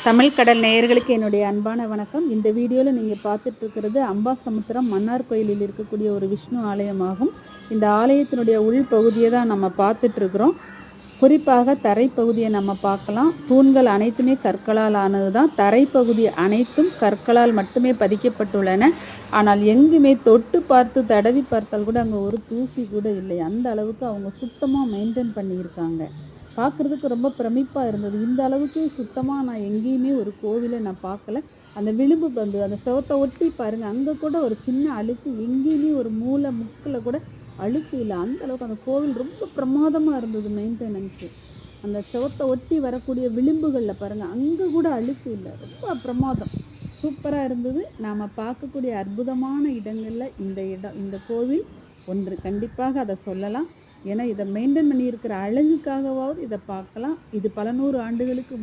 தமிழ் கடல் நேயர்களுக்கு என்னுடைய அன்பான வணக்கம். இந்த வீடியோவில் நீங்கள் பார்த்துட்டு இருக்கிறது அம்பாசமுத்திரம் மன்னார் கோயிலில் இருக்கக்கூடிய ஒரு விஷ்ணு ஆலயமாகும். இந்த ஆலயத்தினுடைய உள்பகுதியை தான் நம்ம பார்த்துட்டு இருக்கிறோம். குறிப்பாக தரைப்பகுதியை நம்ம பார்க்கலாம். தூண்கள் அனைத்துமே கற்களால் ஆனது தான். தரைப்பகுதி அனைத்தும் கற்களால் மட்டுமே பதிக்கப்பட்டுள்ளன. ஆனால் எங்குமே தொட்டு பார்த்து தடவி பார்த்தால் கூட அங்கே ஒரு தூசி கூட இல்லை. அந்த அளவுக்கு அவங்க சுத்தமாக மெயின்டைன் பண்ணியிருக்காங்க. பார்க்குறதுக்கு ரொம்ப பிரமிப்பாக இருந்தது. இந்த அளவுக்கு சுத்தமாக நான் எங்கேயுமே ஒரு கோவிலை நான் பார்க்கல. அந்த விளிம்பு பந்து அந்த செவத்தை ஒட்டி பாருங்கள், அங்கே கூட ஒரு சின்ன அழுக்கு, எங்கேயுமே ஒரு மூலை முக்கில் கூட அழுக்கு இல்லை. அந்த அளவுக்கு அந்த கோவில் ரொம்ப பிரமாதமாக இருந்தது மெயின்டெனன்ஸு. அந்த செவத்தை ஒட்டி வரக்கூடிய விளிம்புகளில் பாருங்கள், அங்கே கூட அழுக்கு இல்லை. ரொம்ப பிரமாதம், சூப்பராக இருந்தது. நாம் பார்க்கக்கூடிய அற்புதமான இடங்களில் இந்த கோவில் ஒன்று. கண்டிப்பாக அதை சொல்லலாம். ஏன்னா இதை மெயின்டைன் பண்ணியிருக்கிற அழகுக்காகவாவது இதை பார்க்கலாம். இது பல நூறு ஆண்டுகளுக்கு